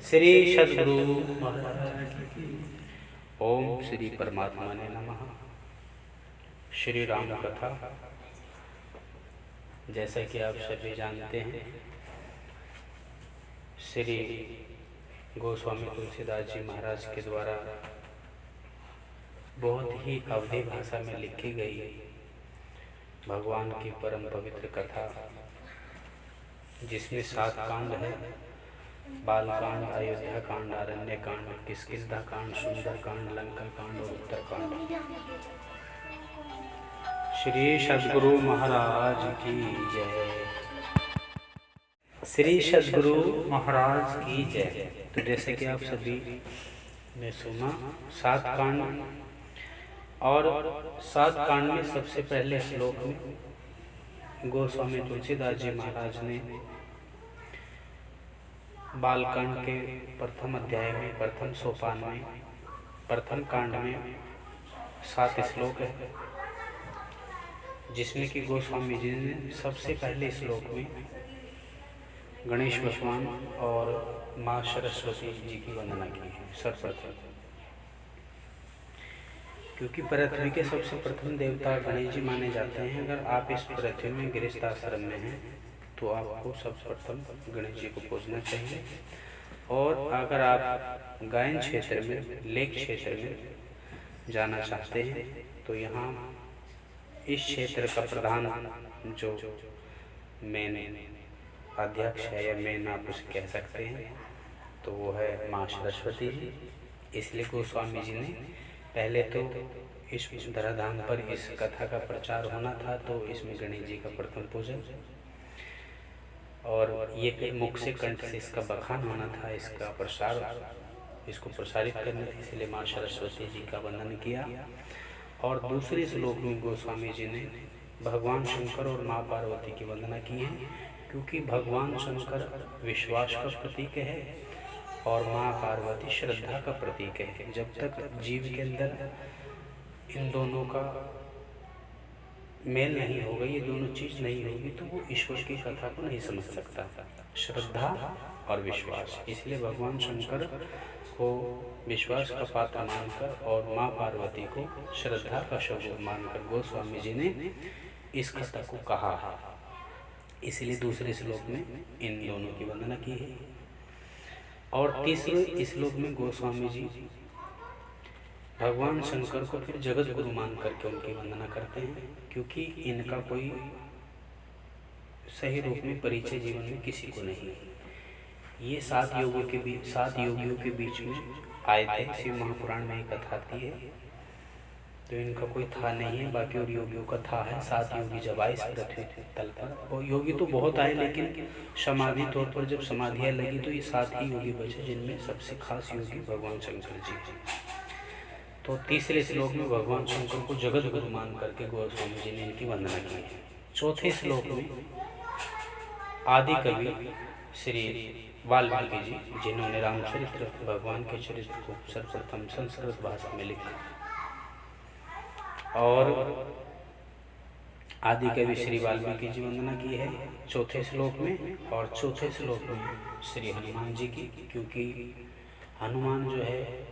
श्री सद्गुरु महाराज की। ओम श्री परमात्मा ने नमः। श्री राम कथा, जैसा कि आप सभी जानते हैं, श्री गोस्वामी तुलसीदास जी महाराज के द्वारा बहुत ही अवधि भाषा में लिखी गई भगवान की परम पवित्र कथा, जिसमें 7 कांड है। बाल कांड, अयोध्या कांड, अरण्य कांड, किष्किंधा कांड, सुंदर कांड, लंका कांड और उत्तर कांड। श्री सद्गुरु महाराज की जय। श्री सद्गुरु महाराज की जय। तो जैसे कि आप सभी ने सुना, 7 कांड, और 7 कांड में सबसे पहले श्लोक में गोस्वामी तुलसीदास जी महाराज ने बालकांड के प्रथम अध्याय में, प्रथम सोपान में, प्रथम कांड में 7 श्लोक है, जिसमें कि गोस्वामी जी ने सबसे पहले श्लोक में गणेश भगवान और माँ सरस्वती जी की वंदना की है सर्वप्रथम। क्योंकि पृथ्वी के सबसे प्रथम देवता गणेश जी माने जाते हैं। अगर आप इस पृथ्वी में गृहस्थ आश्रम में हैं तो आपको सर्वप्रथम गणेश जी को पूजना चाहिए। और अगर आप गायन क्षेत्र में, लेक क्षेत्र में जाना चाहते हैं तो यहाँ इस क्षेत्र का प्रधान जो मेन अध्यक्ष है या मेन आप उसे कह सकते हैं, तो वो है माँ सरस्वती जी। इसलिए गोस्वामी जी ने पहले तो इस धराधाम पर इस कथा का प्रचार होना था, तो इसमें गणेश जी का प्रथम पूजन, और ये फिर मुख से, कंठ से इसका बखान होना था, इसका प्रसार, इसको प्रसारित करने थे, इसलिए माँ सरस्वती जी का वंदन किया। और दूसरे श्लोक में गोस्वामी जी ने भगवान शंकर और माँ पार्वती की वंदना की है, क्योंकि भगवान शंकर विश्वास का प्रतीक है और माँ पार्वती श्रद्धा का प्रतीक है। जब तक जीव के अंदर इन दोनों का मेल नहीं होगा, ये दोनों चीज़ नहीं होगी, तो वो ईश्वर की कथा को नहीं समझ सकता। श्रद्धा और विश्वास, इसलिए भगवान शंकर को विश्वास का पात्र मानकर और माँ पार्वती को श्रद्धा का स्वरूप मानकर गोस्वामी जी ने इस कथा को कहा है। इसलिए दूसरे श्लोक में इन दोनों की वंदना की है। और तीसरे श्लोक में गोस्वामी जी भगवान शंकर को फिर जगत गुरु मान करके उनकी वंदना करते हैं, क्योंकि इनका कोई सही रूप में परिचय जीवन में किसी को नहीं है। ये 7 योगियों के बीच में आए थे। शिव महापुराण में एक कथा आती है, तो इनका कोई था नहीं है, बाकी और योगियों का था है। 7 योगी जब आए इस पृथ्वी तल पर, और योगी तो बहुत आए, लेकिन समाधि तौर पर जब समाधियाँ लगी तो ये 7 ही योगी बचे, जिनमें सबसे खास योगी भगवान शंकर जी हैं। तो तीसरे श्लोक में भगवान शंकर को जगत गुरु मान करके गोस्वामी जी ने इनकी वंदना की है। चौथे श्लोक में आदि कवि श्री वाल्मीकि जी, जिन्होंने रामचरित्र भगवान के चरित्र को सर्वप्रथम संस्कृत भाषा में लिखा, और आदि कवि श्री वाल्मीकि जी वंदना की है चौथे श्लोक में। और चौथे श्लोक में श्री हनुमान जी की, क्योंकि हनुमान जो है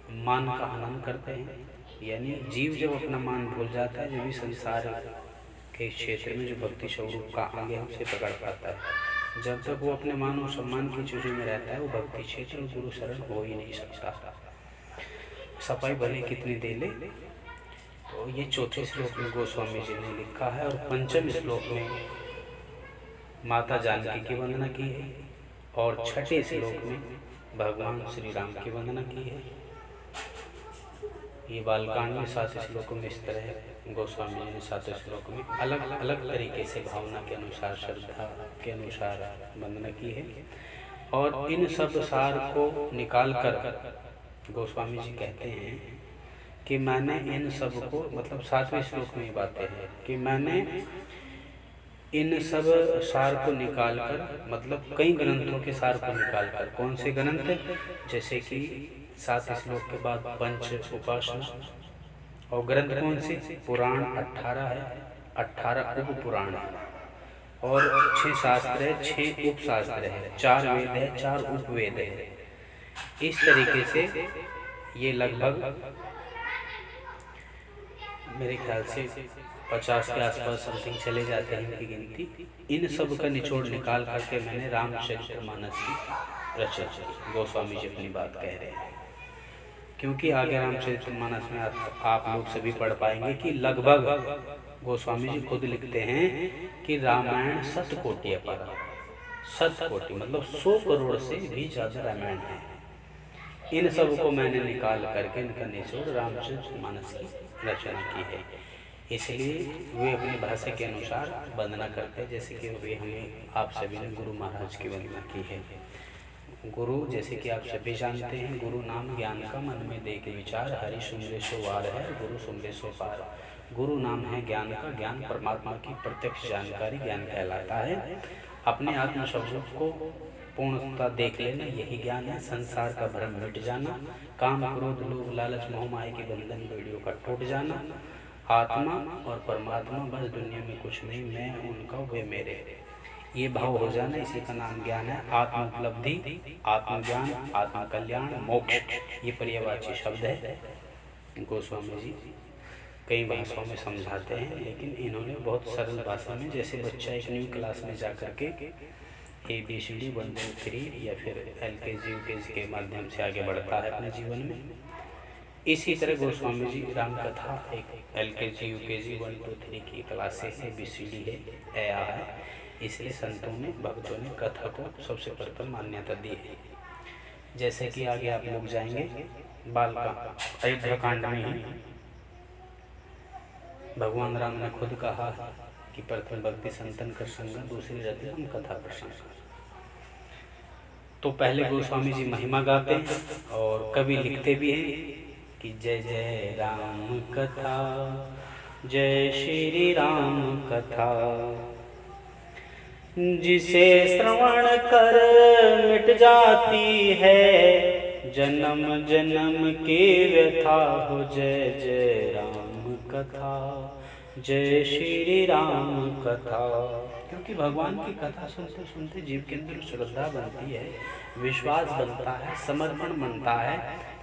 मान का हनन करते हैं, यानी जीव जब अपना मान भूल जाता है, जब भी संसार के क्षेत्र में जो भक्ति स्वरूप का आगे हमसे पकड़ पाता है। जब तक वो अपने मान और सम्मान की चीज़ों में रहता है, वो भक्ति क्षेत्र में गुरु शरण हो ही नहीं सकता। सफाई भले कितनी दे ले। तो ये चौथे श्लोक में गोस्वामी जी ने लिखा है। और पंचम श्लोक में माता जानकी की वंदना की है, और छठे श्लोक में भगवान श्री राम की वंदना की है। ये बालकांड में 7 श्लोकों में इस तरह गोस्वामी जी ने 7 श्लोक में अलग अलग तरीके से भावना के अनुसार, श्रद्धा के अनुसार वंदना की है। और इन सब सार को निकाल कर गोस्वामी जी कहते हैं कि मैंने इन सब को, मतलब 7वें श्लोक में ये बातें हैं कि मैंने इन सब सार को निकाल कर, मतलब कई ग्रंथों के सार को निकाल कर। कौन से ग्रंथ? जैसे कि 7 श्लोक के बाद पंच उपासना, और ग्रंथ कौन से? पुराण 18 है, 18 उप पुराण है, और 6 शास्त्र है, 6 उपशास्त्र है, 4 वेद है, 4 उपवेद है। इस तरीके से ये लगभग मेरे ख्याल से 50 के आसपास समथिंग चले जाते हैं इनकी गिनती। इन सब का निचोड़ निकाल करके मैंने रामचरितमानस की रचना की। गोस्वामी जी अपनी बात कह रहे हैं, क्योंकि आगे रामचरितमानस में आप लोग सभी पढ़ पाएंगे कि लगभग गोस्वामी जी खुद लिखते हैं कि रामायण 7 कोटि अपार, 7 कोटि मतलब 100 करोड़ से भी ज़्यादा रामायण है। इन सब को मैंने निकाल करके इनका निचोड़ रामचरितमानस की रचना की है। इसलिए वे अपनी भाषा के अनुसार वंदना करते हैं, जैसे कि वे हमें आप सभी ने गुरु महाराज की वंदना की है। गुरु जैसे कि आप सभी जानते हैं, गुरु नाम ज्ञान का मन में दे के विचार, हरि सुमरे सो वार है, गुरु सुमरे सो पार। गुरु नाम है ज्ञान का, ज्ञान परमात्मा की प्रत्यक्ष जानकारी ज्ञान कहलाता है। अपने आत्म स्वरूप को पूर्णता देख लेना यही ज्ञान है। संसार का भ्रम मिट जाना, काम क्रोध लोभ लालच मोह माया के बंधन बेड़ियों का टूट जाना। आत्मा और परमात्मा बस दुनिया में कुछ नहीं, मैं उनका वे मेरे, ये भाव हो जाना, इसी का नाम ज्ञान है। आत्म उपलब्धि, आत्मज्ञान, आत्म कल्याण, मोक्ष, ये पर्यायवाची शब्द है। गोस्वामी जी कई भाषाओं में समझाते हैं, लेकिन इन्होंने बहुत सरल भाषा में, जैसे बच्चा एक न्यू क्लास में जा करके ABCD 1 2 3 या फिर LKG UKG के माध्यम से आगे बढ़ता है अपने जीवन में, इसी तरह गोस्वामी जी राम कथा एक LKG UKG 1 2 3 की क्लास से ABCD है, आया है। इसलिए संतों ने, भक्तों ने कथा को सबसे प्रथम मान्यता दी है। जैसे कि आगे आप लोग जाएंगे बालका अयोध्या कांड में ही भगवान राम ने खुद कहा कि प्रथम भक्ति संतन कर संग, दूसरी रति हम कथा प्रसंग। तो पहले गोस्वामी जी महिमा गाते हैं और कवि लिखते भी हैं कि जय जय राम कथा, जय श्री राम कथा, जिसे श्रवण कर मिट जाती है जन्म जन्म की व्यथा हो। जय जय राम कथा, जय श्री राम कथा। क्योंकि भगवान की कथा सुनते सुनते जीव के अंदर श्रद्धा बनती है, विश्वास बनता है, समर्पण बनता है,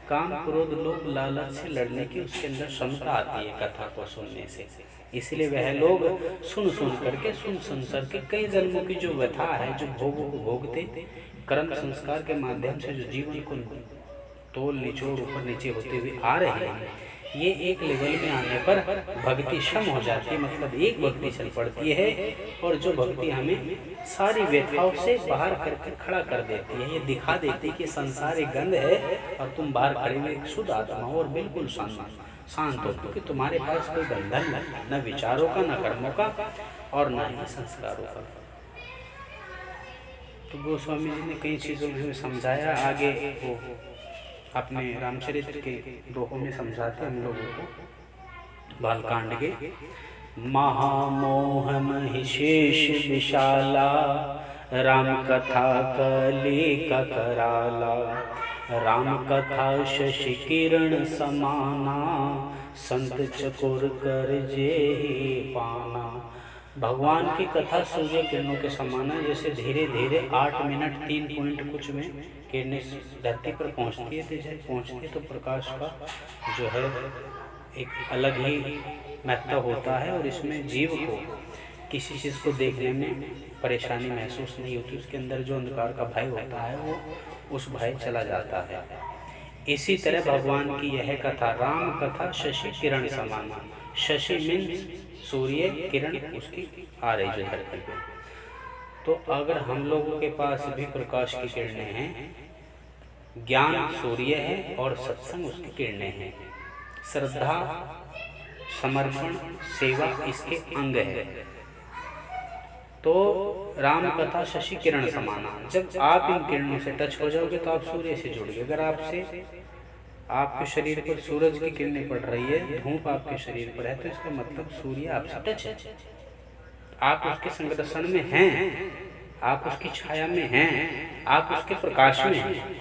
काम क्रोध लोभ लालच से लड़ने की उसके अंदर क्षमता आती है कथा को सुनने से। इसलिए वह लोग सुन करके कई जन्मों की जो व्यथा है, जो भोगों को भोगते, कर्म संस्कार के माध्यम से जो जीवन को तोल निचोड़ ऊपर नीचे होते हुए आ रहे हैं, ये एक लेवल में आने पर भक्ति क्षम हो जाती है, मतलब एक भक्ति चल पड़ती है, और जो भक्ति हमें सारी व्यथाओं से बाहर करके खड़ा कर देती है। ये दिखा देती है कि संसार एक गंध है और तुम बाहर खड़े हुए एक शुद्ध आत्मा हो और बिल्कुल शांत हो, क्योंकि तुम्हारे पास कोई बंधन न विचारों का, न कर्मों का और न ही संस्कारों का। तो गोस्वामी जी ने कई चीज़ों में समझाया। आगे वो अपने रामचरित्र के दोहों में समझाते हम लोगों को। बालकांड के महामोह महिषेष विशाला, राम कथा कली का कराला, राम कथा शशि किरण समाना, संत चकोर कर जे पाना। भगवान की कथा सूर्य किरणों के समान है, जैसे धीरे धीरे 8 मिनट 3 पॉइंट कुछ में किरणें धरती पर पहुंचती है तो प्रकाश का जो है एक अलग ही महत्व होता है, और इसमें जीव को किसी चीज़ को देखने में परेशानी महसूस नहीं होती। उसके अंदर जो अंधकार का भय होता है वो उस भय चला जाता है। इसी तरह भगवान की यह कथा, राम कथा शशि किरण समान। शशि मीन्स सूर्य, किरण उसकी आ रही जो धरती पे। तो अगर हम लोगों के पास भी प्रकाश की किरणें हैं, ज्ञान सूर्य है और सत्संग उसकी किरणें हैं, श्रद्धा, समर्पण, सेवा इसके अंग है, तो राम कथा शशि किरण समाना। जब आप इन किरणों से टच हो जाओगे तो आप सूर्य से जुड़ गए। अगर आपके शरीर पर सूरज की किरणें पड़ रही है, धूप आपके शरीर पर है, तो इसका मतलब सूर्य आपसे टच है, आप उसके संदर्शन में हैं, आप उसकी छाया में हैं, आप उसके प्रकाश में हैं।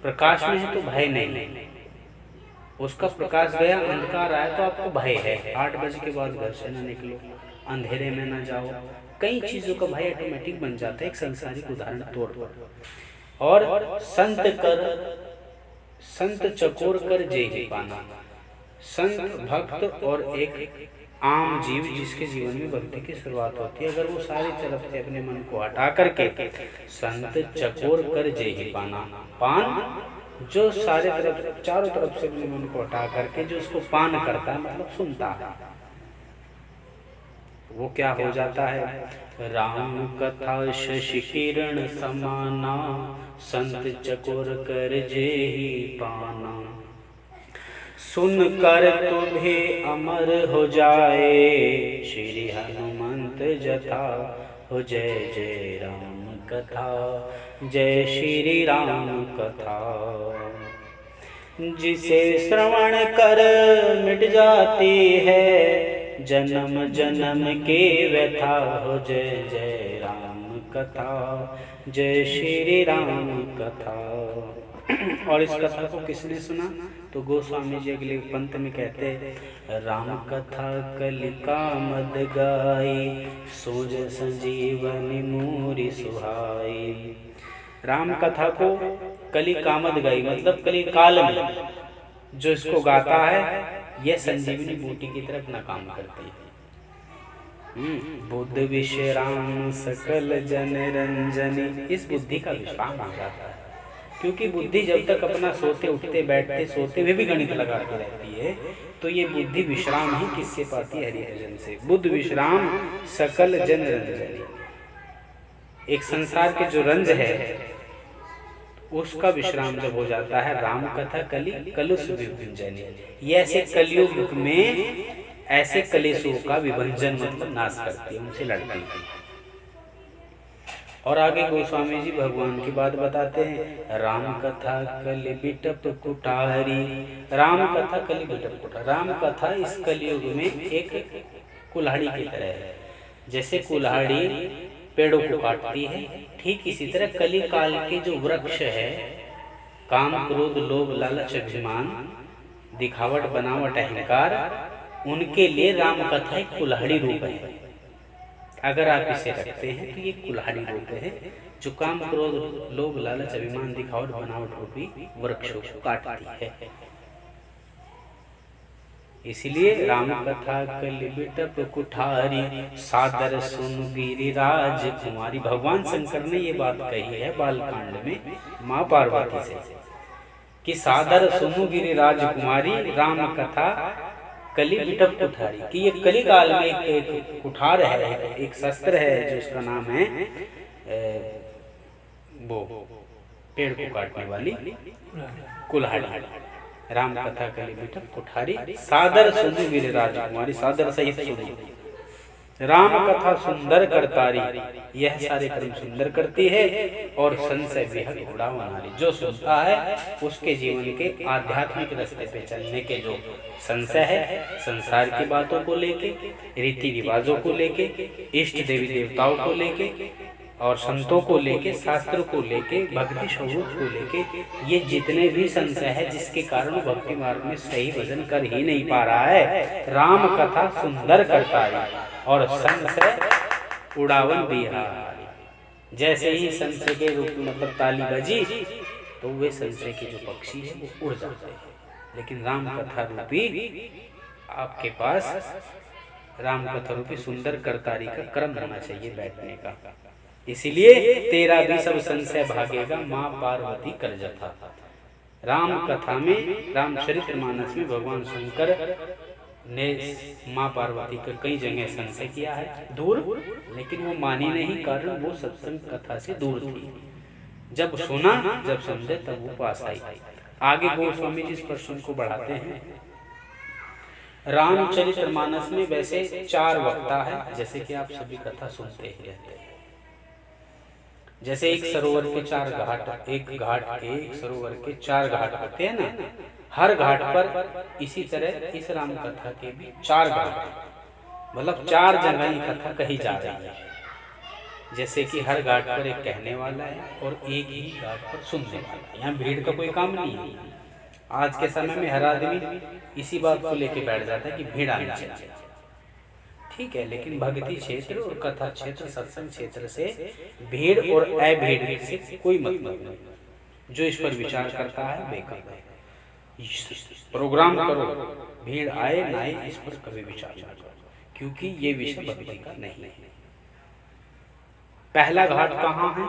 प्रकाश में है तो भय नहीं, उसका प्रकाश गया, अंधकार आया तो आपको भय है। 8 बजे के बाद घर से ना निकलो, अंधेरे में ना जाओ, कई चीजों का भाई ऑटोमेटिक बन जाता है एक सांसारिक उदाहरण तौर पर। और संत चकोर कर जे ही पाना। संत भक्त और एक आम जीव जिसके जीवन में भक्ति की शुरुआत होती है, अगर वो सारी तरफ से अपने मन को हटा करके संत चकोर कर जे ही पाना, पान जो सारे तरफ चारों तरफ से अपने मन को हटा करके जो उसको पान करता है मतलब सुनता है, वो क्या हो जाता है। राम कथा शशि किरण समाना, संत चकोर कर जे ही पाना। सुन कर तुम्हें अमर हो जाए, श्री हनुमंत जथा हो जय जय राम कथा, जय श्री राम कथा। जिसे श्रवण कर मिट जाती है, जन्म जन्म के व्यथा हो जय जय राम कथा, जय श्री राम कथा। और इस कथा को किसने सुना तो गोस्वामी जी अगले पंथ में कहते हैं, राम कथा कलिका मद गाई, सोज संजीवनी मूरी सुहाई। राम कथा को कली कामद गाई मतलब कली काल में जो इसको गाता है यह संजीवनी बूटी की तरफ न काम करती है। बुद्ध विश्राम सकल जन रंजनी, इस बुद्धि का विश्राम हो जाता है, क्योंकि बुद्धि जब तक अपना सोते उठते बैठते सोते हुए भी गणित लगाती रहती है, तो ये बुद्धि विश्राम ही किससे पाती है, हरि भजन से। बुद्ध विश्राम सकल जन रंजनी, एक संसार के जो रंज है उसका विश्राम जब हो जाता है, राम कथा कली कलुष विभंजनी, ये ऐसे कलयुग में ऐसे कलेशों का विभंजन मतलब नाश करती है, उनसे लड़ती है। और आगे गोस्वामी जी भगवान की बात बताते हैं, राम कथा कलि बिटप कुटारी। राम कथा कलि बिटप कुटारी, राम कथा इस कलयुग में एक कुल्हाड़ी की तरह है। जैसे कुल्हाड़ी पेड़ों को काटती है, ठीक इसी तरह कली काल के जो वृक्ष है, काम क्रोध लोभ लालच अभिमान दिखावट बनावट अहंकार, उनके लिए राम कथा एक कुल्हाड़ी रूप है। अगर आप इसे रखते हैं तो ये कुल्हाड़ी रूप है जो काम क्रोध लोभ लालच अभिमान दिखावट बनावट रूपी वृक्षों को काटती है। इसलिए राम कथा कलि बिटप कुठारी, सादर सुन गिरिराज कुमारी। भगवान शंकर ने ये बात कही है बालकांड में माँ पार्वती से कि सादर सुनु गिरिराज कुमारी, राम कथा कलि बिटप कुठारी, कि ये कली काल में एक कुठार है, एक शस्त्र है जो उसका नाम है वो पेड़ को काटने वाली कुल्हाड़ी। राम कथा कलि बिटप कुठारी, सादर सुनु गिरिराज कुमारी, सादर सहित सुनो। राम कथा सुंदर करतारी, यह सारे कर्म सुंदर करती है और संशय विहग उड़ावनारी। जो सुनता है उसके जीवन के आध्यात्मिक रास्ते पे चलने के जो संशय है, संसार की बातों को लेके, रीति रिवाजों को लेके, इष्ट देवी देवताओं को लेके और संतों को लेके, शास्त्र को लेके, भक्ति स्वरूप को लेके, ये जितने भी संशय है जिसके कारण भक्ति मार्ग में सही भजन कर ही नहीं पा रहा है, राम कथा सुंदर करतारी और संशय उड़ावन बिहारी। जैसे ही संशय के रूप में मतलब ताली बजी तो वे संशय के जो पक्षी है वो उड़ जाते हैं। लेकिन राम कथा रूपी आपके पास राम कथा रूपी सुंदर करतारी का क्रम होना चाहिए बैठने का। इसीलिए तेरा भी सब संशय भागेगा, माँ पार्वती कर जथा। राम कथा में, रामचरितमानस में भगवान शंकर ने माँ पार्वती का कई जगह संशय किया है दूर, लेकिन वो मानी नहीं, कारण वो सत्संग कथा से दूर थी। जब सुना, जब समझे तब वो पास आई। आगे गोस्वामी जी इस प्रश्न को बढ़ाते हैं। रामचरितमानस में वैसे 4 वक्ता है, जैसे कि आप सभी कथा सुनते ही रहते हैं। जैसे एक सरोवर के 4 घाट, एक घाट के एक सरोवर के 4 घाट होते हैं ना, हर घाट पर इसी तरह इस राम कथा के भी 4 घाट, मतलब 4 जगह ये कथा कही जा रही है। जैसे कि हर घाट पर एक कहने वाला है और एक ही घाट पर सुनने वाला है। यहाँ भीड़ का कोई काम नहीं है। आज के समय में हर आदमी इसी बात को लेके बैठ जाता है कि भीड़ आनी चाहिए, ठीक है, लेकिन भक्ति क्षेत्र और कथा क्षेत्र, सत्संग क्षेत्र से भीड़ और अभीड़ से कोई मतलब नहीं। जो इस पर विचार करता है बेकार है। प्रोग्राम करो, भीड़ आए ना आए इस पर कभी विचार ना करो, क्योंकि ये विषय भक्ति का नहीं है। पहला घाट कहाँ है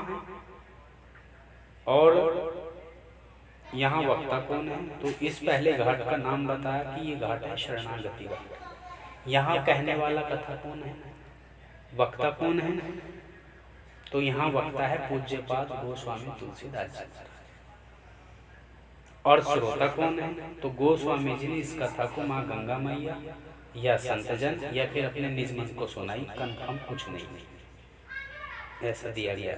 और यहाँ वक्ता कौन है? तो इस पहले घाट का नाम बताया कि ये घाट है शरणागति घाट। यहाँ कहने वाला कथा कौन है, वक्ता कौन है? तो यहाँ वक्ता है पूज्यपाद गोस्वामी तुलसीदास जी। और श्रोता कौन है? तो गोस्वामी जी ने इस कथा को माँ गंगा मैया या संतजन या फिर अपने निज मन को सुनाई, कन्फर्म कुछ नहीं, ऐसा दिया गया।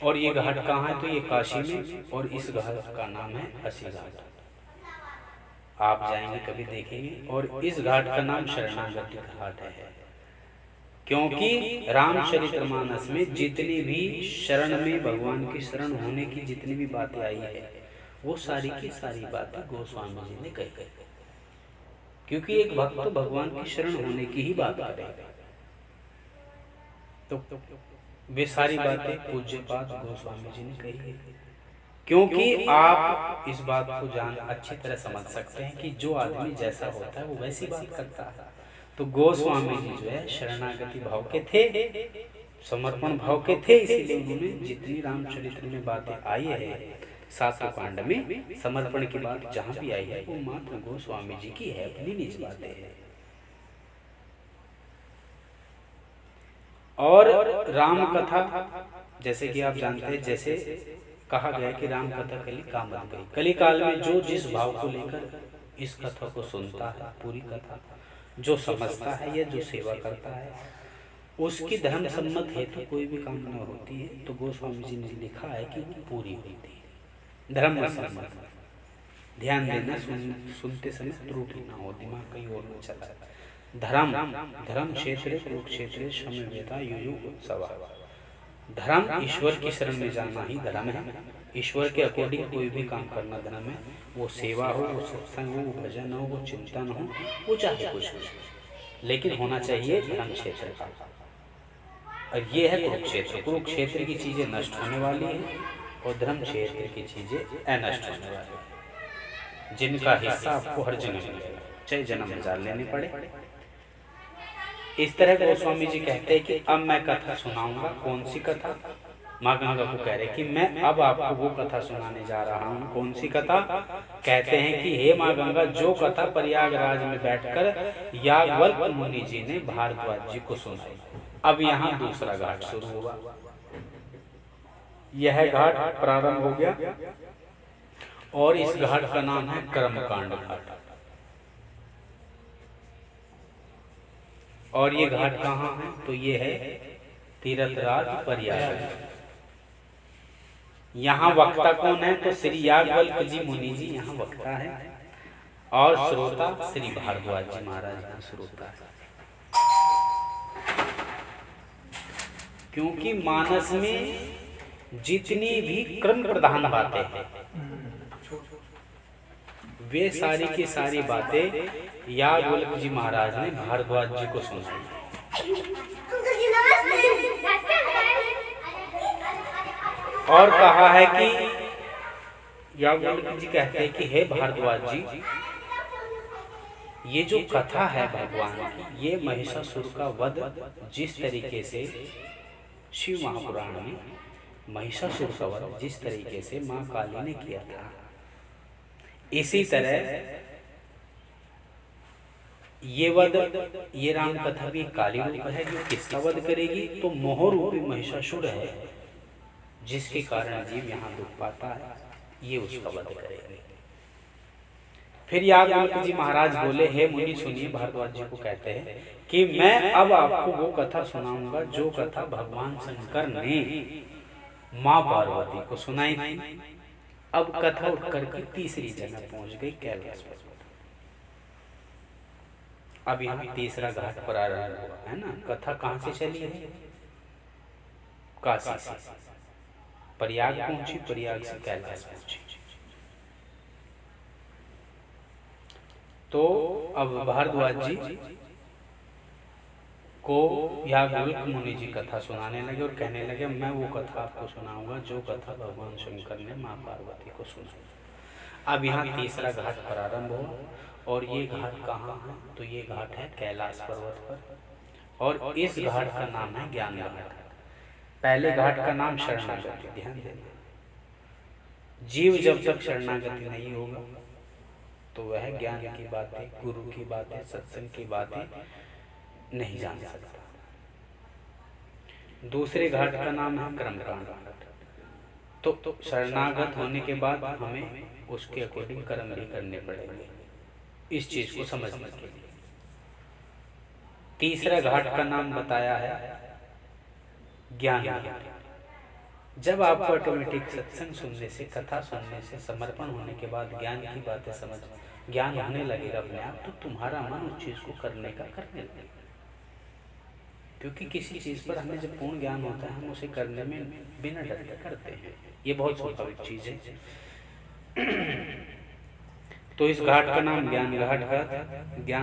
और ये घाट कहाँ है? तो ये काशी में, और इस घाट का नाम है अस्सी घाट। आप जाएंगे कभी देखेंगे। और इस घाट का नाम शरणागति घाट है, क्योंकि रामचरितमानस में जितनी भी शरण में भगवान की शरण होने की जितनी भी बातें आई है, वो सारी की सारी बातें गोस्वामी जी ने कही। क्योंकि एक भक्त तो भगवान की शरण होने की ही बात करेगा, तो वे सारी बातें पूज्यपाद गोस्वामी जी ने कही है। क्योंकि आप इस बात को जान अच्छी तरह समझ सकते हैं कि जो आदमी जैसा होता है वो वैसी बात करता है। तो गोस्वामी जी जो है शरणागति भाव के थे, समर्पण भाव के थे, इसीलिए उन्होंने जितनी रामचरित्र में बातें आई है, सातों कांड में समर्पण की बात जहाँ भी आई है वो मात्र गोस्वामी जी की है, अपनी निज बातें है। और राम कथा जैसे कि आप जानते हैं, जैसे कहा गया कि राम कथा कली कामत गई। कली काल में जो जिस भाव को लेकर इस कथा को सुनता है, पूरी कथा जो समझता है या जो सेवा करता है, उसकी धर्म सम्मत हेतु कोई भी कामना होती है तो गोस्वामी जी ने लिखा है कि वो पूरी होती है, धर्म सम्मत। ध्यान देना, सुनते समय त्रुटि ना हो, दिमाग कहीं और न चला। धर्म क्षेत्र कुरुक्षेत्र समवेता युयु उत्सव। धर्म ईश्वर की शरण में जाना ही धर्म है। ईश्वर के अकॉर्डिंग कोई भी काम करना धर्म है। वो सेवा हो, वो सत्संग हो, वो भजन हो, वो चिंतन हो, वो चाहे कुछ हो, लेकिन होना चाहिए धर्म क्षेत्र का। और ये है कुरुक्षेत्र। कुरुक्षेत्र की चीजें नष्ट होने वाली है और धर्म क्षेत्र की चीजें अनष्ट होने वाली है, जिनका हिस्सा आपको हर जन्म मिलेगा, चाहे जन्म हजार लेने पड़े। इस तरह गोस्वामी जी कहते हैं कि अब मैं कथा सुनाऊंगा। कौन सी कथा? माँ गंगा को कह रहे कि मैं अब आपको वो कथा सुनाने जा रहा हूँ। कौन सी कथा? कहते हैं कि हे माँ गंगा, जो कथा प्रयागराज में बैठकर याज्ञवल्क्य मुनि जी ने भारद्वाज जी को सुनाई। अब यहाँ दूसरा घाट शुरू हुआ। यह घाट प्रारंभ हो गया और इस घाट का नाम है कर्मकांड घाट। और ये घाट कहाँ है? तो ये है तीर्थराज प्रयाग। यहाँ वक्ता कौन है? तो श्री याज्ञवल्क्य जी मुनि जी यहाँ वक्ता है और श्रोता श्री भारद्वाज जी महाराज यहाँ श्रोता है। क्योंकि मानस में जितनी भी क्रम प्रधान बातें हैं वे सारी की सारी बातें याज्ञवल्क्य जी महाराज ने भारद्वाज जी को सुनाई। और कहा है कि याज्ञवल्क्य जी कहते हैं कि हे भारद्वाज जी, ये जो कथा है भगवान की, ये महिषासुर का वध जिस तरीके से शिव महापुराण में महिषासुर का वध जिस तरीके से माँ काली ने किया था, इसी तरह ये वध, ये राम कथा भी काली रूप है जो किसका वध करेगी? तो मोह रूपी महिषासुर है जिसके कारण जीव यहाँ दुख पाता है, ये उसका वध करेगी। फिर याज्ञवल्क्य जी महाराज बोले, हे मुनि सुनिए, भारद्वाज जी को कहते हैं कि मैं अब आपको वो कथा सुनाऊंगा जो कथा भगवान शंकर ने माँ पार्वती को सुनाई थी। अब कथा उठ करके तीसरी जगह पहुंच गई, कैलाश पर्वत। अब यहाँ तीसरा घाट पर आ रहा है ना। कथा कहाँ से चली है? काशी से प्रयाग पहुंची, प्रयाग से कैलाश पहुंची। तो अब भारद्वाज जी को याज्ञवल्क्य मुनि जी कथा सुनाने लगे और कहने लगे मैं वो कथा आपको सुनाऊंगा जो कथा भगवान शंकर ने माँ पार्वती को सुनाई। अब यहाँ तीसरा घाट प्रारंभ हुआ और ये घाट कहाँ है? तो ये घाट है कैलाश पर्वत पर और इस घाट का नाम है ज्ञान घाट। पहले घाट का नाम शरणागति, ध्यान देना। जीव जब तक शरणागति नहीं होगा तो वह ज्ञान की बातें, गुरु की बातें, सत्संग की बातें नहीं जान सकता। दूसरे घाट का नाम है कर्मकांड। तो शरणागत होने के बाद हमें उसके अकॉर्डिंग कर्म भी करने पड़ेंगे, इस चीज को समझने के लिए। तीसरा घाट का नाम बताया है ज्ञान घाट। जब आपको ऑटोमेटिक सत्संग सुनने से, कथा सुनने से, समर्पण होने के बाद ज्ञान की बातें समझ, ज्ञान होने लगेगा अपने आप, तो तुम्हारा मन उस चीज को करने लगेगा। क्योंकि किसी चीज पर हमें जब पूर्ण ज्ञान होता है हम उसे करने में बिना डर के करते हैं, ये बहुत स्वाभाविक चीज है। तो इस घाट का नाम ज्ञान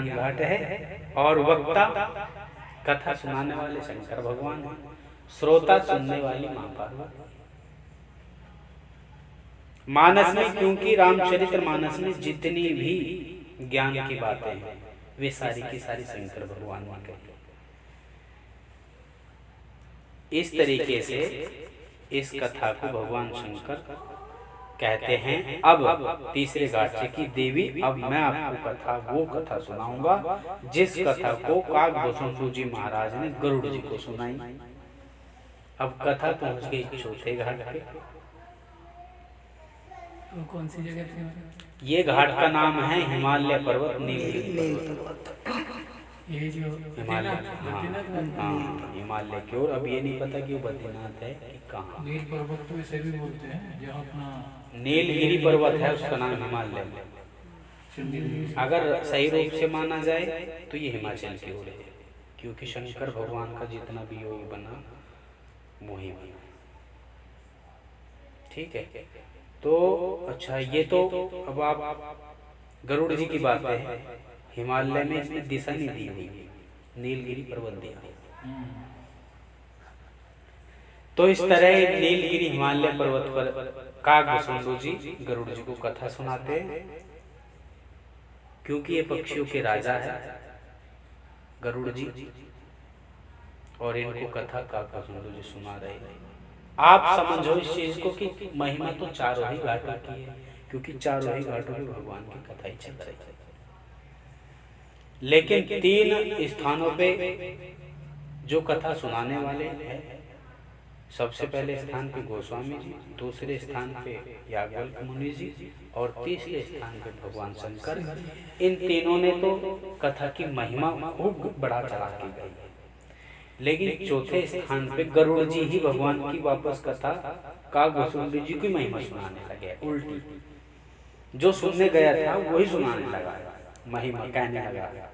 घाट है और वक्ता कथा सुनाने वाले शंकर भगवान है, श्रोता सुनने वाली माँ पार्वती। मानस में, क्योंकि रामचरित्र मानस में जितनी भी ज्ञान की बातें हैं वे सारी की सारी शंकर भगवान ने कही। इस तरीके से इस कथा को भगवान शंकर कहते हैं। अब तीसरे घाट से कि देवी अब मैं आपको वो कथा सुनाऊंगा जिस कथा को काकभूषण जी महाराज ने गरुड़ जी को सुनाई। अब कथा पहुंच गई चौथे घाट पे। तो कौन सी जगह थी? ये घाट का नाम है हिमालय पर्वत, नीलगिरी पर्वत। ये जो हिमालय, हाँ हिमालय की ओर। अब ये नहीं पता कि वो बद्रीनाथ है कि कहाँ। नील पर्वत तो इसे भी बोलते हैं, जहाँ अपना नीलगिरी पर्वत है, उसका नाम हिमालय। अगर सही रूप से माना जाए तो ये हिमाचल की ओर है, क्योंकि शंकर भगवान का जितना भी योग बना वही बना। ठीक है, तो अच्छा ये तो अब आप गरुड़ जी की बात है। हिमालय में इसमें दिशा नहीं दी हुई, नीलगिरी पर्वत दिया। तो इस तरह नीलगिरी हिमालय पर्वत पर काकभूषण जी गरुड़ जी को कथा सुनाते हैं, क्योंकि ये पक्षियों के राजा है गरुड़ जी, और इनको कथा काकभूषण जी सुना रहे हैं। आप समझो इस चीज को कि महिमा तो चारों ही घाटों की है, क्योंकि चारों ही घाटों में भगवान की कथा ही चल रही है। लेकिन तीन स्थानों पे जो कथा सुनाने वाले हैं, सबसे पहले स्थान पे गोस्वामी जी, दूसरे स्थान पे याज्ञवल्क्य मुनि जी और तीसरे स्थान पे भगवान शंकर। इन तीनों ने तो कथा की महिमा खूब बढ़ा चढ़ा की गई है, लेकिन चौथे स्थान पे गरुड़ जी ही भगवान की वापस कथा काकभूषण जी की महिमा सुनाने लगे। उल्टी, जो सुनने गया था वही सुनाने लगा, महिमा कहने लगा।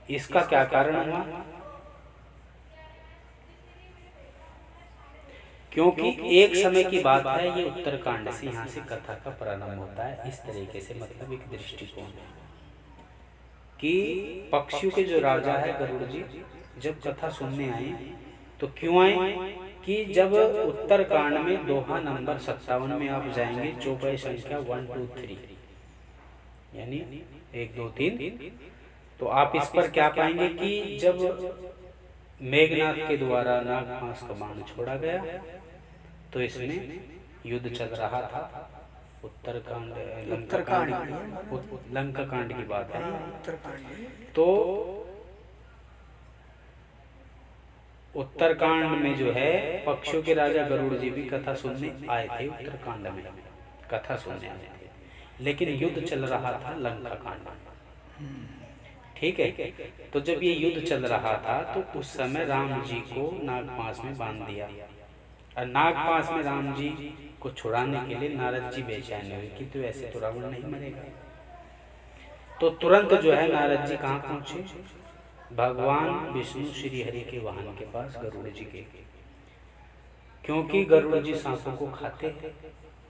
इसका क्या कारण हुआ? क्योंकि एक समय की बात है, ये उत्तरकांड से यहाँ से कथा का प्रारंभ होता है। इस तरीके से मतलब एक दृष्टिकोण है कि पक्षियों के जो राजा है गरुड़ जी जब कथा सुनने आए तो क्यों आए कि जब उत्तरकांड में दोहा नंबर 57 में आप जाएंगे, चौपाई संख्या 1 2 3 यानी 1 2 3, तो आप इस पर क्या पाएंगे कि जब मेघनाथ के द्वारा नागपाश का बाण छोड़ा गया तो इसमें युद्ध चल रहा था। उत्तरकांड लंका कांड की बात है। तो उत्तरकांड में जो है पक्षियों के राजा गरुड़ जी भी कथा सुनने आए थे, उत्तरकांड में कथा सुनने आए थे, लेकिन युद्ध चल रहा था लंका कांड में। ठीक है, तो जब ये युद्ध चल रहा था तो उस समय राम जी को नागपाश में बांध दिया, और नागपाश में राम जी को छुड़ाने के लिए नारद जी बेचैन हुए कि तो ऐसे तो रावण नहीं मरेगा। तो तुरंत जो है नारद जी कहाँ पहुंचे? भगवान विष्णु श्री हरि के वाहन के पास, गरुड़ जी के, क्योंकि गरुड़ जी सांपों को खाते हैं,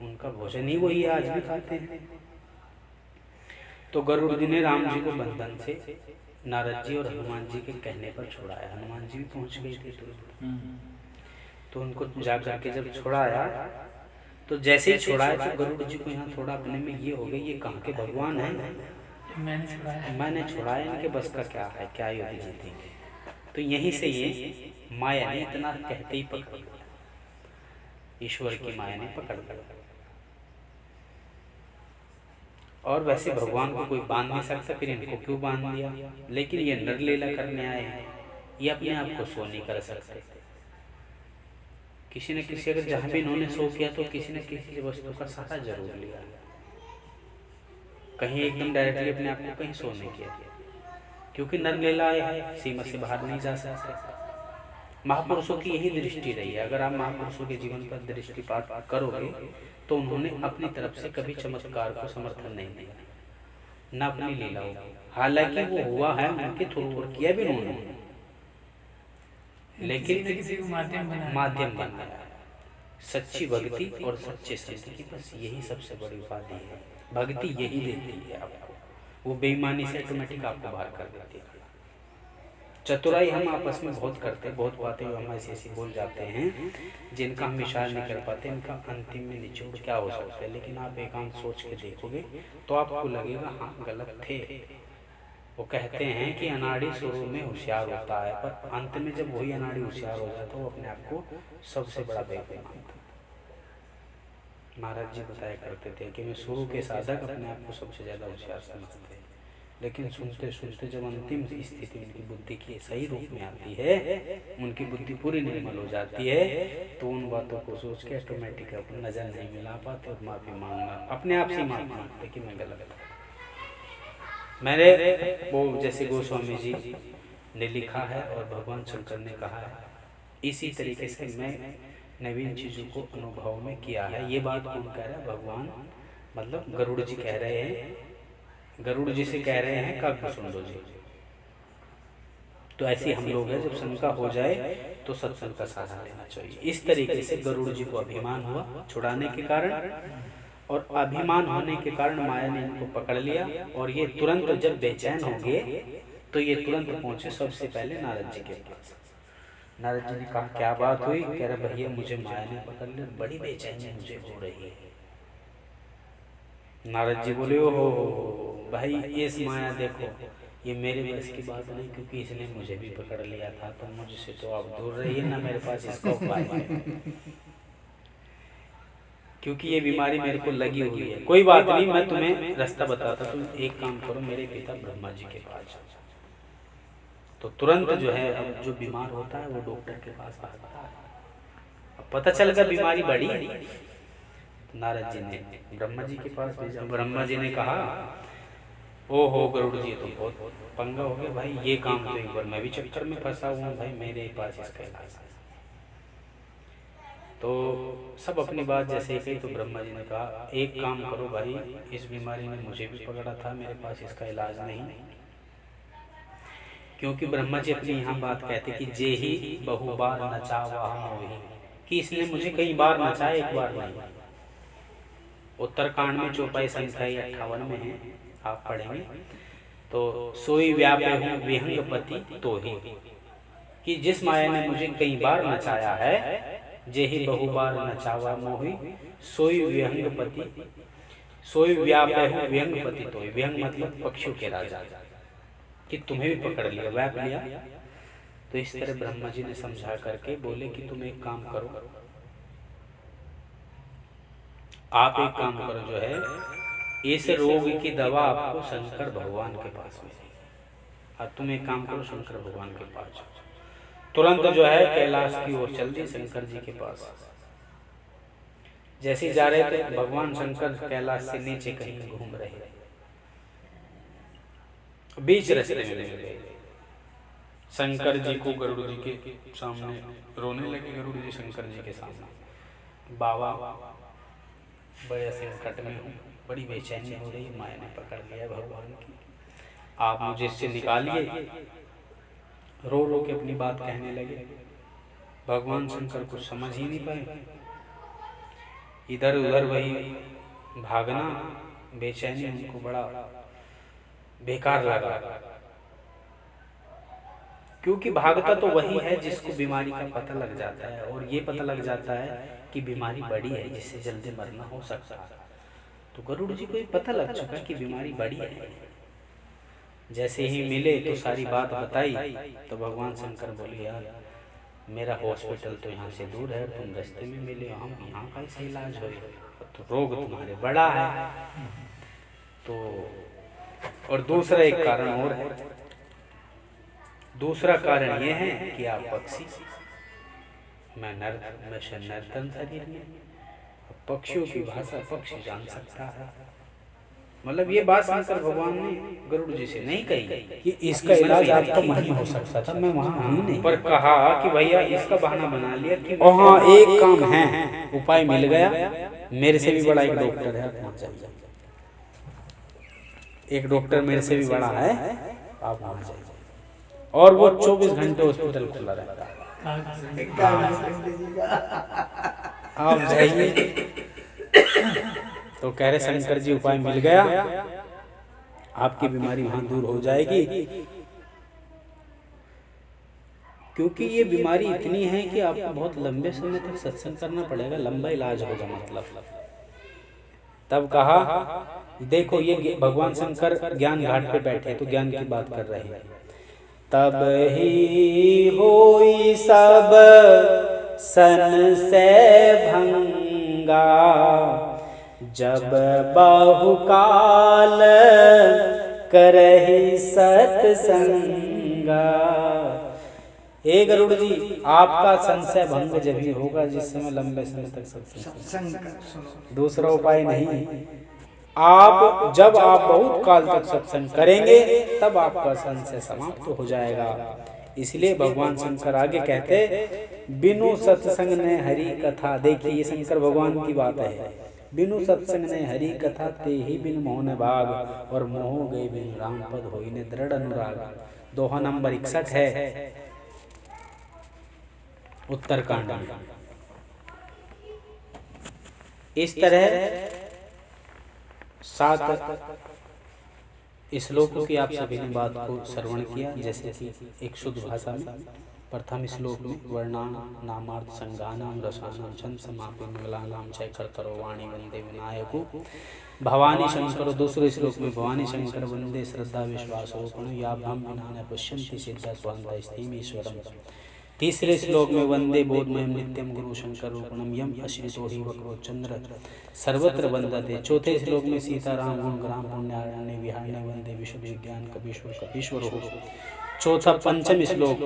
उनका भोजन ही वही आज भी खाते हैं। तो गरुड़ जी ने राम जी को बंधन से नारद जी और हनुमान जी के कहने पर छुड़ाया। हनुमान जी भी पहुंच गए थे तो उनको जा करके जब छुड़ाया तो जैसे ही छुड़ाया तो गरुड़ जी को यहाँ थोड़ा अपने में ये हो गई, ये कहाँ के भगवान हैं, मैंने छुड़ाया, इनके बस का क्या है, क्या युद्ध जीतेंगे। तो यहीं से ये माया ने इतना कहते ही पकड़ लिया, ईश्वर की माया ने पकड़ लिया। और वैसे भगवान को कोई बांध नहीं सकता, फिर इनको क्यों बांध दिया। लेकिन ये नरलीला करने आए हैं, ये अपने आप को सो नहीं कर सकते। किसी न किसी, अगर जहाँ भी इन्होंने सो किया तो किसी न किसी वस्तु का सहारा जरूर लिया, कहीं एकदम डायरेक्टली अपने आप को कहीं सो नहीं किया, क्योंकि नरलीला है, सीमा से बाहर नहीं जा सकते। महापुरुषों की यही दृष्टि रही है। अगर आप महापुरुषों के जीवन पर दृष्टिपात करोगे तो उन्होंने अपनी तरफ से कभी चमत्कार को समर्थन नहीं दिया, न अपनी लीला हो। हालांकि वो हुआ है उनके थ्रू, किया भी उन्होंने, लेकिन किसी को माध्यम बनाया। सच्ची भक्ति और सच्चे संत की बस यही सबसे बड़ी उपाधि है। भक्ति यही देती है आपको, वो बेईमानी से ऑटोमेटिक आपको बाहर कर देती है। चतुराई हम आपस में बहुत करते हैं, बहुत बातें हम ऐसी ऐसी बोल जाते हैं जिनका हम इशारा नहीं कर पाते, इनका अंतिम में निचोड़ क्या हो सकता है। लेकिन आप एकांत सोच के देखोगे तो आपको लगेगा हाँ गलत थे। वो कहते हैं कि अनाड़ी शुरू में होशियार होता है, पर अंत में जब वही अनाड़ी होशियार हो जाता है वो अपने आप को सबसे बड़ा बेवकूफ मानता है। महाराज जी बताया करते थे कि मैं शुरू के साधक अपने आप को सबसे ज़्यादा होशियार समझते हैं, लेकिन सुनते सुनते जब अंतिम स्थिति उनकी बुद्धि की सही रूप में आती है, उनकी बुद्धि पूरी निर्मल हो जाती है, तो उन बातों को सोच के ऑटोमेटिक अपनी नज़र नहीं मिला पाते और माफ़ी मांगना, अपने आप से माफ़ी मांगते कि मैं गलत था। मैंने वो जैसे गोस्वामी जी ने लिखा है और भगवान शंकर ने कहा है, इसी तरीके से मैं नवीन चीज़ों को अनुभव में किया है। ये बात कौन कह रहा है? भगवान, मतलब गरुड़ जी कह रहे हैं, गरुड़ जी से कह रहे हैं काव्य सुंदो जी। तो ऐसे हम लोग हैं, जब शंका हो जाए तो सत्संग का सहारा लेना चाहिए। इस तरीके से गरुड़ जी को अभिमान हुआ छुड़ाने के कारण, और अभिमान होने के कारण माया ने इनको पकड़ लिया। और ये तुरंत जब बेचैन हो गए तो ये तुरंत पहुंचे सबसे पहले नारद जी के पास। नारद जी ने कहा क्या बात हुई? कह रहा भैया मुझे माया ने पकड़ लिया, बड़ी बेचैनी मुझे हो रही है। नारद जी बोले ओ भाई इस माया देखो, ये मेरे बस की बात नहीं, क्योंकि इसने मुझे भी पकड़ लिया था, तो मुझसे तो आप दूर रहिए ना, मेरे पास इसका उपाय है, क्योंकि ये बीमारी मेरे को लगी हुई है। कोई बात नहीं, मैं तुम्हें रास्ता बताता, तुम एक काम करो, मेरे पिता ब्रह्मा जी के पास जाओ। तो तुरंत जो है, अब जो बीमार होता है वो डॉक्टर के पास भागता है। अब पता चल गया बीमारी बड़ी है, नारद जी ने ब्रह्मा जी के पास भेजा। ब्रह्मा जी ने कहा ओहो गरुड़ जी तो बहुत पंगा हो गया भाई, ये काम तो एक बार मैं भी चक्कर में फंसा हुआ भाई, मेरे पास इसका इलाज है। तो सब अपनी बात जैसे कही, तो ब्रह्मा जी ने कहा एक काम करो भाई, इस बीमारी ने मुझे भी पकड़ा था, मेरे पास इसका इलाज नहीं। क्योंकि ब्रह्मा जी अपनी यहाँ बात कहते कि जे ही बहु बार नचा वह मोही, कि इसने मुझे कई बार नचाया, एक बार नहीं। उत्तरकांड में चौपाई संख्या 58 में है, आप पढ़ेंगे तो सोई व्यापे हूँ विहंगपति तो ही, कि जिस माया ने मुझे कई बार नचाया है, जे ही बहु बार नचावा मोही, सोई विहंगपति, सोई व्यापे हूँ विहंगपति तो ही। विहंग मतलब पक्षियों के राजा, कि तुम्हें भी पकड़ लिया, व्याप लिया। तो इस तरह ब्रह्मा जी ने समझा करके बोले कि तुम एक काम करो, आप एक काम करो, जो है इस रोग की दवा आपको शंकर भगवान के पास मिलेगी। अब तुम एक काम करो, शंकर भगवान के पास जाओ। तुरंत जो है कैलाश की ओर चल दिए शंकर जी के पास। जैसे जा रहे थे भगवान शंकर कैलाश से नीचे कहीं घूम रहे, बीच रास्ते में मिल गए। शंकर जी को गरुड़ जी के सामने रोने लगे। गरुड़ जी शंकर जी के सामने, बाबा बड़े संकट में हूँ, बड़ी बेचैनी हो रही, माया ने पकड़ लिया भगवान की, आप मुझे इससे निकालिए। रो रो के अपनी बात कहने लगे। भगवान शंकर कुछ समझ ही नहीं पाए, इधर उधर वही भागना, बेचैनी उनको बड़ा बेकार लगा। क्योंकि भागता तो वही है जिसको बीमारी का पता लग जाता है, और ये पता लग जाता है कि बीमारी बड़ी है जिससे जल्दी मरना हो सकता है। तो गरुड़ जी को पता लग चुका कि बीमारी बड़ी है। जैसे ही मिले तो सारी बात बताई, तो भगवान शंकर बोले, यार मेरा हॉस्पिटल तो यहाँ से दूर है, तुम रास्ते में मिले, हम यहाँ कैसे इलाज हो, तो रोग तुम्हारे बड़ा है। तो और दूसरा एक कारण और है, दूसरा कारण ये है कि आप पक्षी, मैं नर्तन शरीर में, पक्षियों की भाषा पक्षी जान सकता है। मतलब ये बात शंकर भगवान ने गरुड़ जी से नहीं कही कि इसका इलाज आपका वहीं हो सकता था, मैं वहाँ हूँ नहीं, पर कहा कि भैया इसका बहाना बना लिया कि वहाँ एक काम है, उपाय मिल गया, मेरे से भी बड़ा एक डॉक्टर है, आप वहाँ जाइए, एक डॉक्टर मेरे से भी बड़ा है, आप वहाँ जाइए। और वो 24 घंटे हॉस्पिटल खुला रहता है, आप जाइए। तो कह रहे शंकर जी उपाय मिल गया, आपकी बीमारी वहां दूर हो जाएगी, क्योंकि ये बीमारी इतनी है कि आपको बहुत लंबे समय तक सत्संग करना पड़ेगा, लंबा इलाज होगा मतलब। तब कहा, देखो ये भगवान शंकर ज्ञान घाट पे बैठे तो ज्ञान की बात कर रहे हैं। तब ही होई सब संशय भंगा, जब बहुकाल करहि सत्संगा। हे गरुड़ जी, आपका संशय भंग जब ही होगा जिस समय लंबे समय तक सत्संग, दूसरा उपाय नहीं। आप जब आप बहुत काल तक सत्संग करेंगे तब आपका संशय समाप्त हो जाएगा। इसलिए भगवान शंकर आगे कहते, बिनु सत्संग ने हरि कथा, देखिए ये शंकर भगवान की बात है, बिनु सत्संग ने हरि कथा ते ही बिन मोहन भाग, और मोह गए बिन राम पद होई ने दृढ़ अनुराग। दोहा नंबर 61 है उत्तरकांड में। इस तरह 7 श्लोकों की आप सभी ने बात को श्रवण किया। जैसे कि एक शुद्ध भाषा में प्रथम श्लोक में वर्णान नामार्थ संज्ञानाम रसानाम छंद समापि मंगलानाम चय कर्तरो वाणी वंदे विनायको भवानी शंकरो। दूसरे श्लोक में भवानी शंकर वंदे श्रद्धा विश्वासोपण याभ्याम विना न पश्यन्ति सिद्धा स्वान्ता स्थिम ईश्वरम। तीसरे श्लोक में वंदे बोधमयम नित्यम गुरु शंकर रूपणम यम अश्रितो ही वक्रो चंद्र सर्वत्र वंदते। चौथे श्लोक में सीताराम गुण ग्राम पुण्यारण्य विहारण्य वंदे विशुद्ध विज्ञान कपीश्वर कपीश्वर हो। चौथा पंचम श्लोक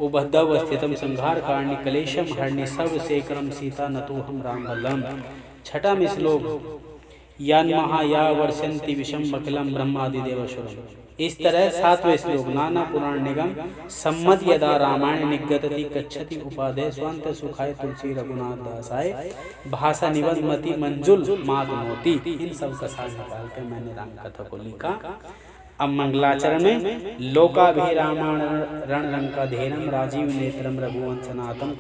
उभद्धव स्थितम संहार कारणी कलेशम हरणी सर्व शेखरम सीता नतो हम राम बल्लम। छठा में श्लोक यान महा या वर्षंति विषम बकलम ब्रह्मादिदेवश्वरम। इस तरह 7वें श्लोक नाना पुराण निगम सम्मत यदा रामायण निगतति कच्छति उपाधेय स्वांत सुखाय तुलसी रघुनाथ दासाय भाषा निबंध मति मंजुल मात मोती। इन सब का सार निकाल कर मैंने राम कथा को लिखा। अब मंगलाचरण में लोकाभिरामाण रण रंकाधीरम राजीव नेत्रम रघुवंशनाथम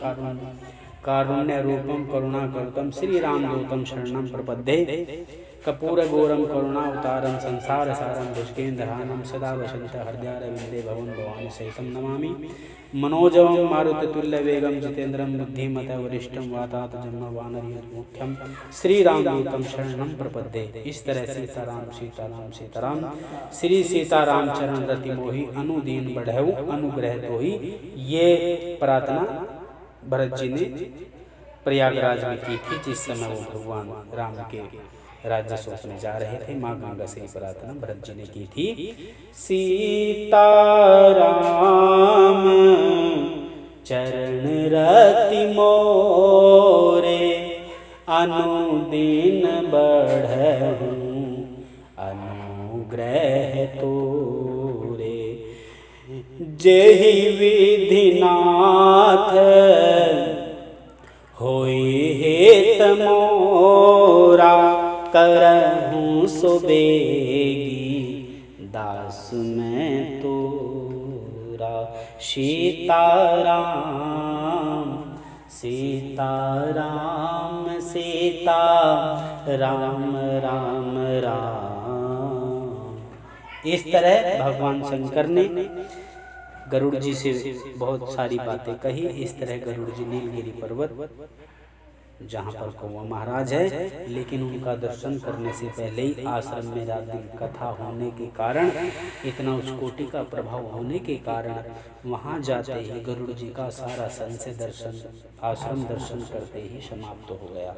कारुण्य रूपम करुणाकरतम श्री रामदूतम शरणम प्रपद्ये कपूर गौरम करुणावतारम संसार सारम दुष्केन्द्रहानम सदा वसंत हृदयारविंदे भवन भवानी सहितम नमामि मनोजवम मारुततुल्य वेगम जितेन्द्रम बुद्धिमत वरिष्ठम वातात जन्म वानरयुतमुख्यम श्री रामदूतम शरणम प्रपद्ये। इस तरह सीताराम सीताराम सीताराम श्री सीताराम चरण रति मोहि अनुदीन बढ़ऊ अनुग्रह तो ही, ये प्रार्थना भरत जी ने प्रयागराज में की थी जिस समय वो भगवान राम के राज्य सौंपने जा रहे थे। माँ गंगा से प्रार्थना भरत जी ने की थी। सीताराम चरण रति मोरे अनुदीन बढ़हु अनुग्रह तोरे। जेहि विधिनाथ होई हेत मोरा करहूँ सुबेगी दास मैं तोरा। सीताराम सीताराम सीता राम राम राम। इस तरह भगवान शंकर ने गरुड़ जी से बहुत सारी बातें कही। इस तरह गरुड़ जी नीलगिरी पर्वत जहाँ पर कौवा महाराज है, लेकिन उनका दर्शन करने से पहले ही आश्रम में रात दिन कथा होने के कारण, इतना उच्च कोटि का प्रभाव होने के कारण वहाँ जाते ही गरुड़ जी का सारा संशय दर्शन, आश्रम दर्शन करते ही समाप्त हो गया।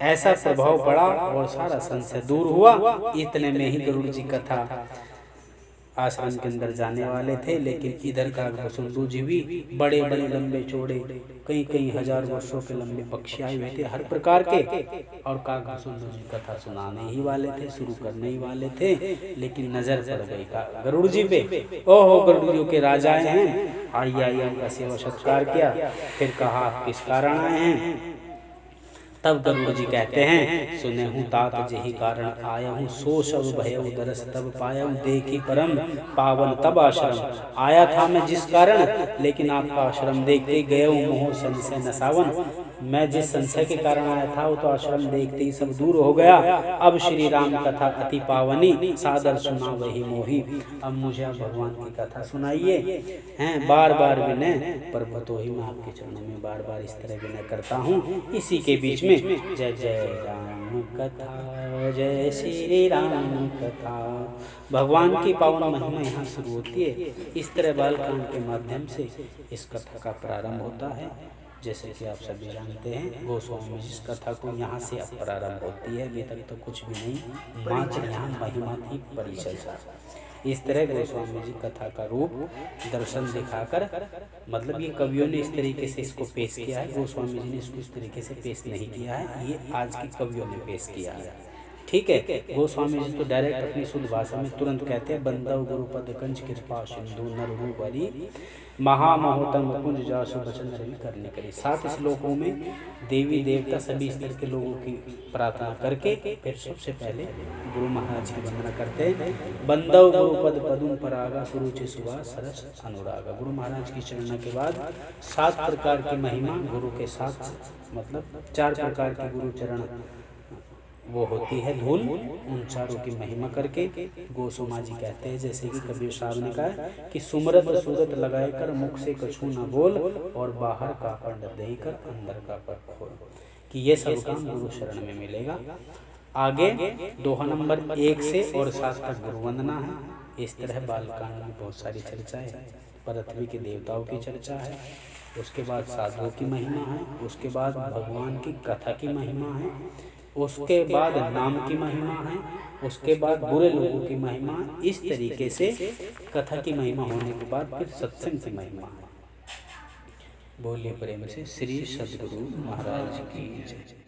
ऐसा प्रभाव पड़ा और सारा संशय दूर हुआ। इतने में ही गरुड़ जी कथा आश्रम के अंदर जाने वाले थे, लेकिन इधर काकभुसुंडू जी भी बड़े बड़े लंबे चौड़े कई कई हजार वर्षों के लंबे पक्षी आए हुए थे हर प्रकार के, और काकभुसुंडू जी कथा सुनाने ही वाले थे, शुरू करने ही वाले थे, लेकिन नजर पड़ गई गरुड़ जी पे। ओहो, गरुड़ियों के राजा आए हैं, आइए उनका सेवा सत्कार किया। फिर कहा किस कारण आए हैं? तब गरुड़ जी कहते हैं, सुने हूँ तात जही कारण आया हूँ, सो सब भयउ दरस तब पाया हूँ, देखी परम पावन तब आश्रम। आया था मैं जिस कारण, लेकिन आपका आश्रम देखते गए हूँ मोह संशय नसावन। मैं जिस संशय के कारण आया था वो तो आश्रम देखते ही सब दूर हो गया। अब श्री राम कथा अति पावनी, सादर सुना वही मोही। अब मुझे भगवान की कथा सुनाइए हैं, बार बार विनय पर तो ही मैं आपके चरणों में बार बार इस तरह विनय करता हूँ। इसी के बीच में जय जय राम कथा, जय श्री राम कथा, भगवान की पावन महिमा यहाँ शुरू होती है। इस तरह बालकांड के माध्यम से इस कथा का प्रारंभ होता है। जैसे कि आप सभी जानते हैं, गोस्वामी जी इस कथा को यहाँ से अब प्रारंभ होती है। अभी तक तो कुछ भी नहीं, मात्र यहाँ महिमा की परिचर्चा। इस तरह गोस्वामी जी कथा का रूप दर्शन दिखाकर, मतलब ये कवियों ने इस तरीके से इसको पेश किया है, गोस्वामी जी ने इसको इस तरीके से पेश नहीं किया है, ये आज के कवियों ने पेश किया है। ठीक है, गोस्वामी जी तो डायरेक्ट अपनी शुद्ध भाषा में तुरंत कहते हैं, बंदव गुरुपद कंज कृपा सिंधु नररूपरी महामहोतम कुंज जासु वचन रवि करने करी। 7 श्लोकों में देवी देवता सभी स्तर के लोगों की प्रार्थना करके फिर सबसे पहले गुरु महाराज की वंदना करते हैं। बंदव गुरुपद पदुम परागा सुरुचि सुभा सरस अनुरागा। गुरु महाराज की चरणा के बाद 7 प्रकार की महिमा गुरु के साथ, मतलब 4 प्रकार के गुरु चरण वो होती है धूल, उन चारों की महिमा करके गोस्वामी जी कहते हैं, जैसे कि कबीर साहब ने कहा कि सुमरत सूरत लगाए कर मुख से कछू न बोल, और बाहर का पंड दे कर अंदर का पर खोल, कि ये सब काम गुरु शरण में मिलेगा। आगे दोहा नंबर 1 से और 7 तक गुरु वंदना है। इस तरह बालकांड में बहुत सारी चर्चा है। पृथ्वी के देवताओं की चर्चा है, उसके बाद साधुओं की महिमा है, उसके बाद भगवान की कथा की महिमा है, उसके बाद नाम की महिमा है, उसके बाद बुरे लोगों की महिमा। इस तरीके से कथा की महिमा होने के बाद फिर सत्संग की महिमा है। बोलिए प्रेम से श्री सद्गुरु महाराज की जय।